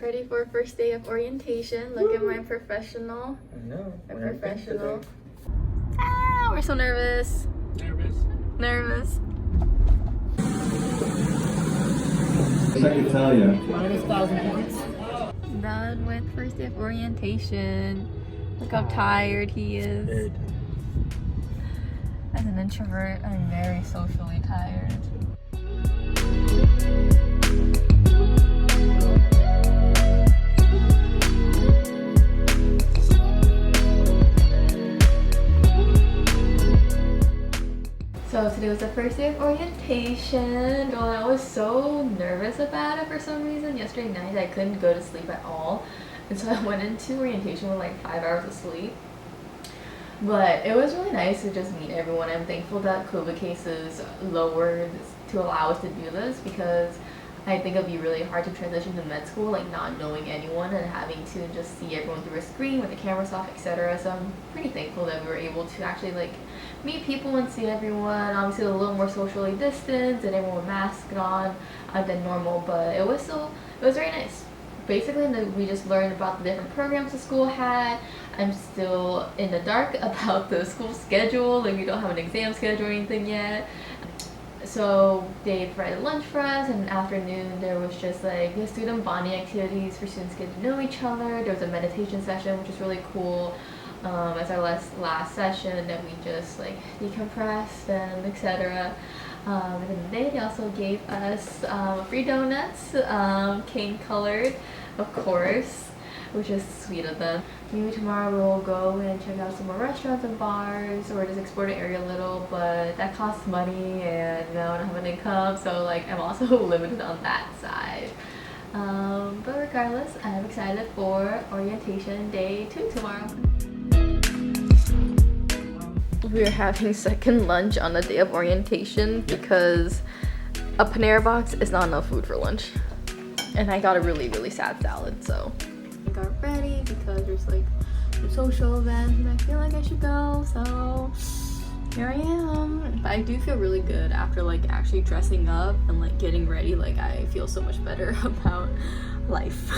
ready for first day of orientation. Look at my professional. I know. My professional. Ah, we're so nervous. Nervous. I can tell you. -1,000 points. Done with first day of orientation. Look how tired he is. As an introvert, I'm very socially tired. So today was the first day of orientation. Oh, I was so nervous about it for some reason. Yesterday night I couldn't go to sleep at all. And so I went into orientation with like 5 hours of sleep. But it was really nice to just meet everyone. I'm thankful that COVID cases lowered to allow us to do this, because I think it'd be really hard to transition to med school, like not knowing anyone and having to just see everyone through a screen with the cameras off, etc. So I'm pretty thankful that we were able to actually like meet people and see everyone. Obviously a little more socially distanced and everyone masked on than normal, but it was very nice. Basically, we just learned about the different programs the school had. I'm still in the dark about the school schedule. Like, we don't have an exam schedule or anything yet. So they provided lunch for us, and in the afternoon there was just like the student bonding activities for students to get to know each other. There was a meditation session, which is really cool. As our last session, that we just like decompressed and etc. And then they also gave us free donuts, cane colored, of course, which is sweet of them. Maybe tomorrow we'll go and check out some more restaurants and bars, or just explore the area a little, but that costs money and I don't have an income, so like I'm also limited on that side. But regardless, I'm excited for orientation day 2 tomorrow. We're having second lunch on the day of orientation because a Panera box is not enough food for lunch. And I got a really sad salad, so I got ready because there's like a social event and I feel like I should go, so here I am. But I do feel really good after like actually dressing up and like getting ready. Like, I feel so much better about life.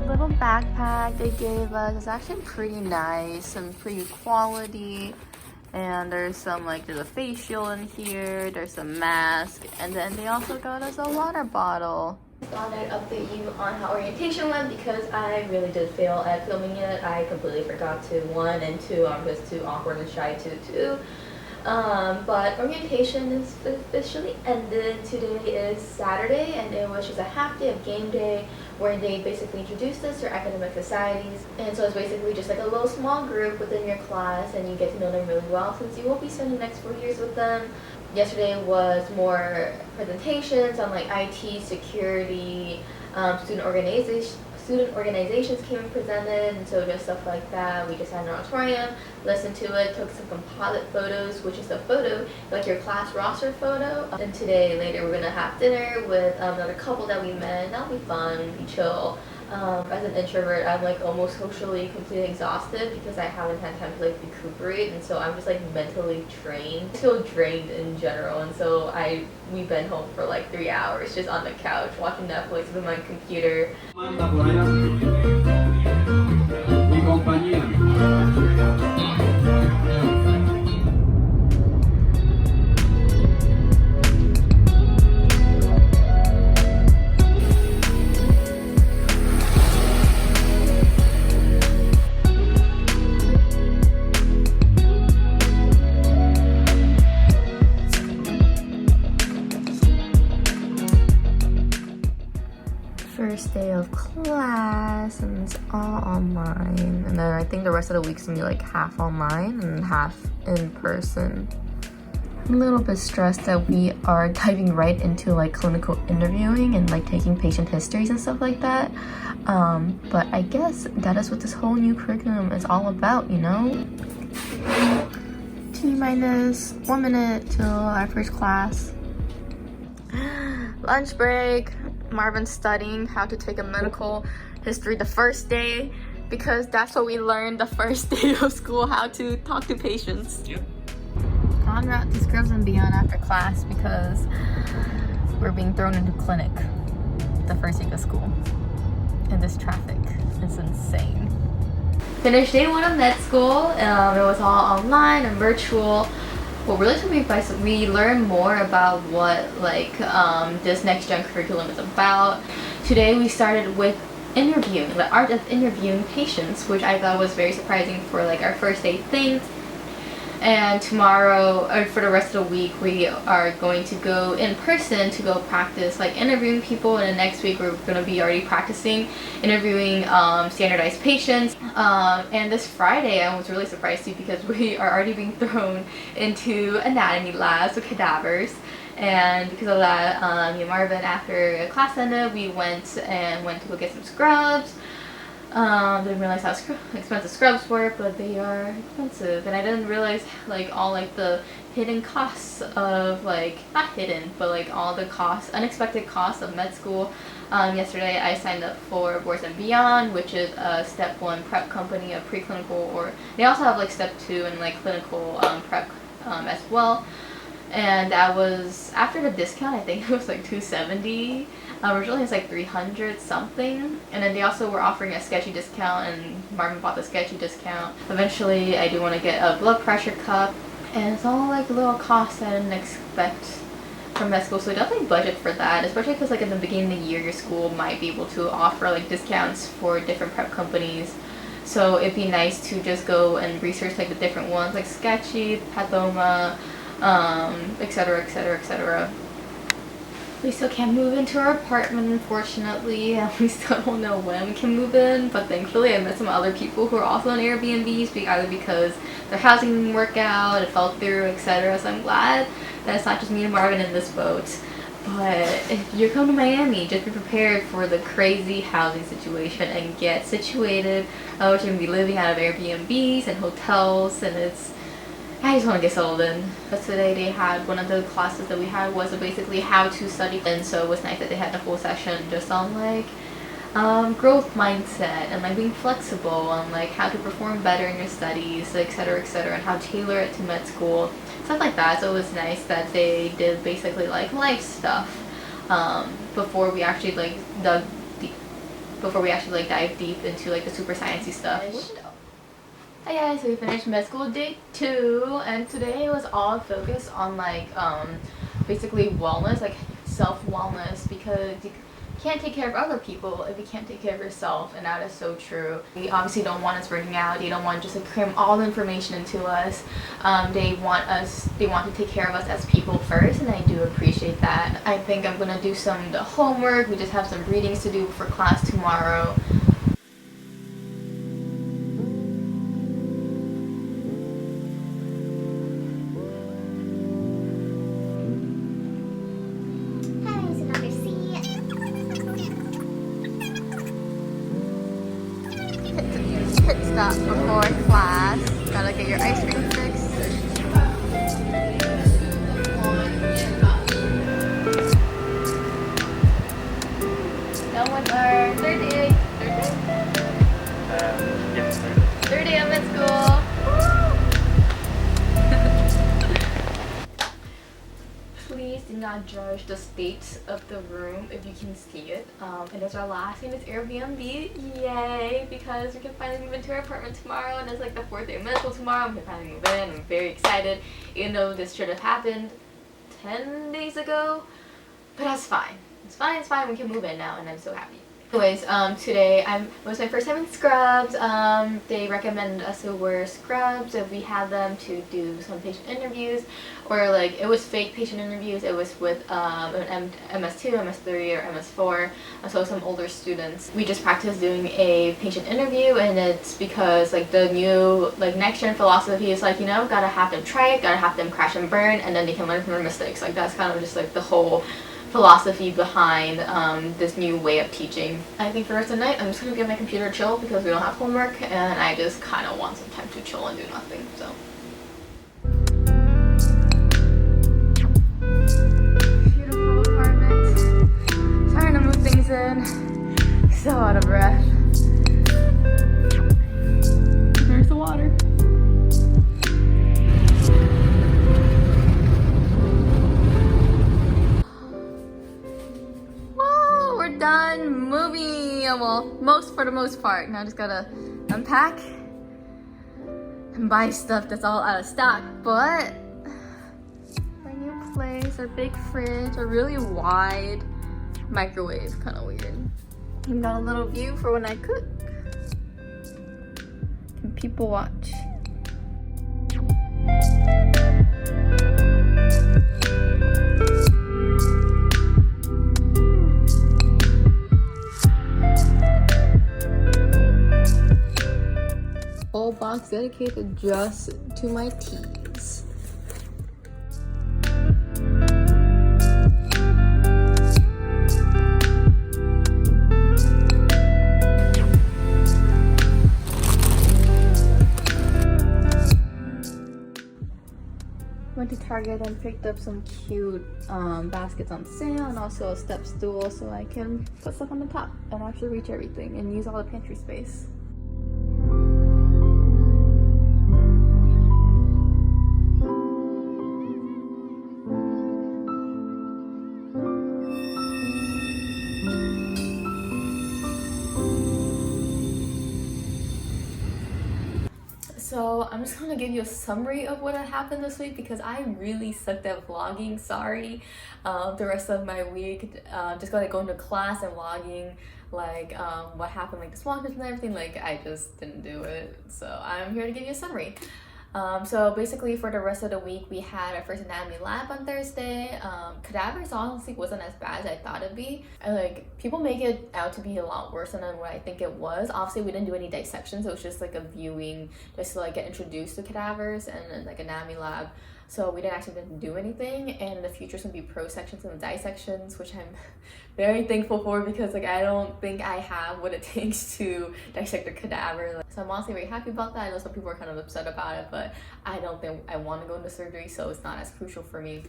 Little backpack they gave us. It's actually pretty nice and pretty quality, and there's some like there's a face shield in here, there's a mask, and then they also got us a water bottle. I thought I'd update you on how orientation went because I really did fail at filming it. I completely forgot to, 1 and 2 I'm just too awkward and shy to 2. But orientation is officially ended. Today is Saturday, and it was just a half day of game day where they basically introduced us to academic societies. And so it's basically just like a little small group within your class, and you get to know them really well since you will be spending the next 4 years with them. Yesterday was more presentations on like IT, security, student organizations came and presented, and so just stuff like that. We just had an auditorium, listened to it, took some composite photos, which is the photo, like your class roster photo. And today, later, we're gonna have dinner with another couple that we met. That'll be fun, be chill. As an introvert, I'm like almost socially completely exhausted because I haven't had time to like recuperate, and so I'm just like mentally drained. I feel drained in general, and so we've been home for like 3 hours just on the couch watching Netflix with my computer. First day of class, and it's all online, and then I think the rest of the week's gonna be like half online and half in person. I'm a little bit stressed that we are diving right into like clinical interviewing and like taking patient histories and stuff like that, but I guess that is what this whole new curriculum is all about, you know. T-minus 1 minute till our first class. Lunch break. Marvin's studying how to take a medical history the first day because that's what we learned the first day of school, how to talk to patients. Yep. en route to Scrubs and Beyond after class because we're being thrown into clinic the first week of school. And this traffic is insane. Finished day 1 of med school. It was all online and virtual. What really took me by we learned more about what this next gen curriculum is about. Today we started with interviewing, the art of interviewing patients, which I thought was very surprising for like our first day thing. And tomorrow, or for the rest of the week, we are going to go in person to go practice like interviewing people, and then next week we're going to be already practicing interviewing standardized patients. And this Friday I was really surprised too because we are already being thrown into anatomy labs with cadavers. And because of that, me and Marvin, after class ended, we went to go get some scrubs. Didn't realize how expensive scrubs were, but they are expensive, and I didn't realize like all like the hidden costs of like, not hidden, but like all the costs, unexpected costs of med school. Yesterday I signed up for Boards and Beyond, which is a step 1 prep company, a preclinical, or they also have like step 2 and like clinical prep as well. And that was after the discount. I think it was like $270. Originally it's like 300 something, and then they also were offering a sketchy discount, and Marvin bought the sketchy discount. Eventually I do want to get a blood pressure cup, and it's all like a little cost I didn't expect from med school, so definitely budget for that, especially because like in the beginning of the year your school might be able to offer like discounts for different prep companies. So it'd be nice to just go and research like the different ones, like sketchy, pathoma, etc, etc, etc. We still can't move into our apartment, unfortunately. We still don't know when we can move in, but thankfully I met some other people who are also on Airbnbs, either because their housing didn't work out, it fell through, etc. So I'm glad that it's not just me and Marvin in this boat. But if you're coming to Miami, just be prepared for the crazy housing situation and get situated. We're going to be living out of Airbnbs and hotels, and I just want to get settled in. But today they had, one of the classes that we had was basically how to study, and so it was nice that they had the whole session just on like growth mindset and like being flexible and like how to perform better in your studies, etc, etc, and how to tailor it to med school, stuff like that. So it was nice that they did basically like life stuff before we actually like dive deep into like the super sciencey stuff. Hi guys, so we finished med school day 2, and today was all focused on like basically wellness, like self-wellness, because you can't take care of other people if you can't take care of yourself, and that is so true. We obviously don't want us burning out. They don't want just to cram all the information into us. They want to take care of us as people first, and I do appreciate that. I think I'm gonna do some of the homework. We just have some readings to do for class tomorrow. Pit stop before class. Gotta get your ice cream fix. Done with our third day. Yes, sir. Third day of med school. Please do not judge the state of the room if you can see it. And it's our last name is Airbnb. Yay! Because we can finally move into our apartment tomorrow, and it's like the 4th day of med school tomorrow. We can finally move in. I'm very excited, even though this should have happened 10 days ago. But that's fine. It's fine, it's fine. We can move in now, and I'm so happy. Anyways, today it was my first time in scrubs. They recommended us to wear scrubs if we had them to do some patient interviews, or like it was fake patient interviews. It was with an MS2, MS3, or MS4, so some older students. We just practiced doing a patient interview, and it's because like the new like next gen philosophy is like, you know, gotta have them try it, gotta have them crash and burn, and then they can learn from their mistakes. Like that's kind of just like the whole philosophy behind this new way of teaching. I think for the rest of the night I'm just gonna give my computer a chill because we don't have homework, and I just kind of want some time to chill and do nothing. So beautiful apartment. Trying to move things in. So out of breath. There's the water. movie. Well, for the most part. Now I just gotta unpack and buy stuff that's all out of stock. But my new place, our big fridge, a really wide microwave, kind of weird. And got a little view for when I cook. Can people watch? Whole box dedicated just to my teas. Went to Target and picked up some cute baskets on sale and also a step stool so I can put stuff on the top and actually reach everything and use all the pantry space. So I'm just gonna give you a summary of what had happened this week because I really sucked at vlogging. Sorry. The rest of my week, just gotta go into class and vlogging like what happened, like the small groups and everything. Like I just didn't do it. So I'm here to give you a summary. So basically for the rest of the week we had our first anatomy lab on Thursday. Cadavers honestly wasn't as bad as I thought it'd be. Like people make it out to be a lot worse than what I think it was. Obviously we didn't do any dissections, so it was just like a viewing just to like get introduced to cadavers and like anatomy lab. So we didn't do anything, and in the future it's gonna be pro sections and dissections, which I'm very thankful for because like I don't think I have what it takes to dissect a cadaver. So I'm honestly very happy about that. I know some people are kind of upset about it, but I don't think I want to go into surgery, so it's not as crucial for me.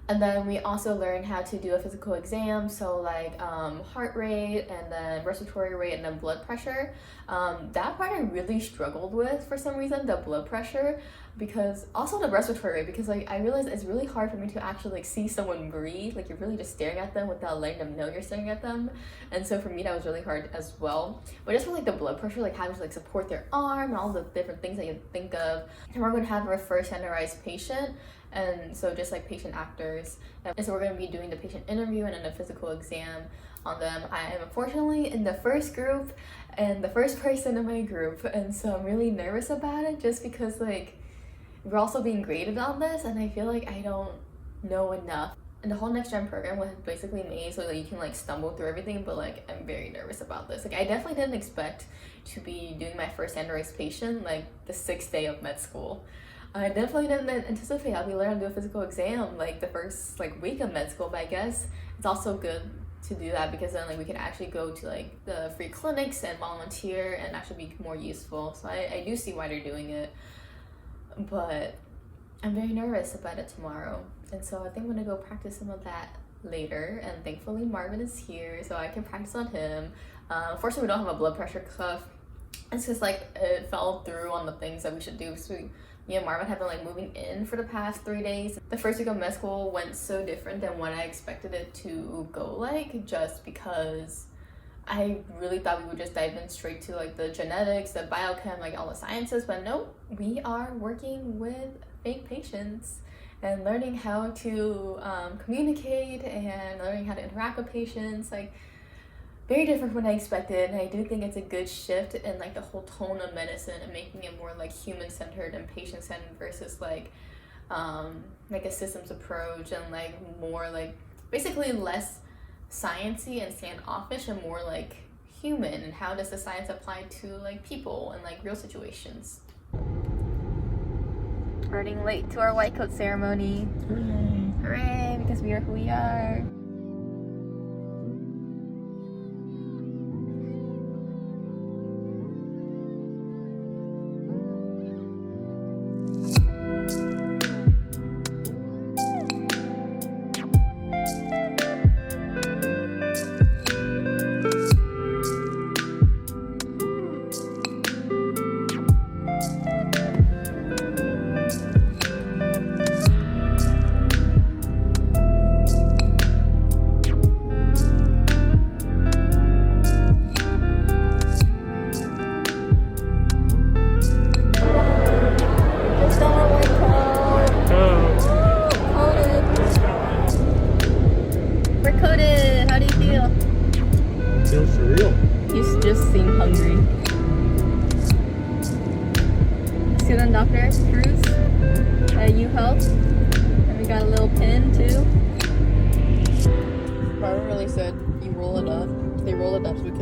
And then we also learned how to do a physical exam, so like heart rate and then respiratory rate and then blood pressure. That part I really struggled with for some reason, the blood pressure, because also the respiratory rate, because like I realized it's really hard for me to actually like see someone breathe. Like you're really just staring at them without letting them know you're staring at them. And so for me that was really hard as well. But just for like the blood pressure, like having to like support their arm and all the different things that you think of. And we're gonna have our first standardized patient. And so just like patient actors, and so we're going to be doing the patient interview and then the physical exam on them. I am unfortunately in the first group and the first person in my group, and so I'm really nervous about it just because like we're also being graded on this and I feel like I don't know enough. And the whole next gen program was basically made so that you can like stumble through everything, but like I'm very nervous about this. Like I definitely didn't expect to be doing my first standardized patient like the 6th day of med school. I definitely didn't anticipate I'll be learning to do a physical exam like the first like week of med school, but I guess it's also good to do that because then like we can actually go to like the free clinics and volunteer and actually be more useful. So I do see why they're doing it, but I'm very nervous about it tomorrow. And so I think I'm gonna go practice some of that later, and thankfully Marvin is here so I can practice on him. Unfortunately we don't have a blood pressure cuff. It's just like it fell through on the things that we should do. So me and Marvin have been like moving in for the past 3 days. The first week of med school went so different than what I expected it to go like, just because I really thought we would just dive in straight to like the genetics, the biochem, like all the sciences, but no, we are working with fake patients and learning how to communicate and learning how to interact with patients. Like very different from what I expected, and I do think it's a good shift in like the whole tone of medicine and making it more like human-centered and patient-centered versus like a systems approach and like more like basically less sciencey and standoffish and more like human, and how does the science apply to like people and like real situations. Running late to our white coat ceremony. Hooray! Hooray, because we are who we are.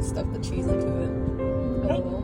just stuff the cheese into it. Oh.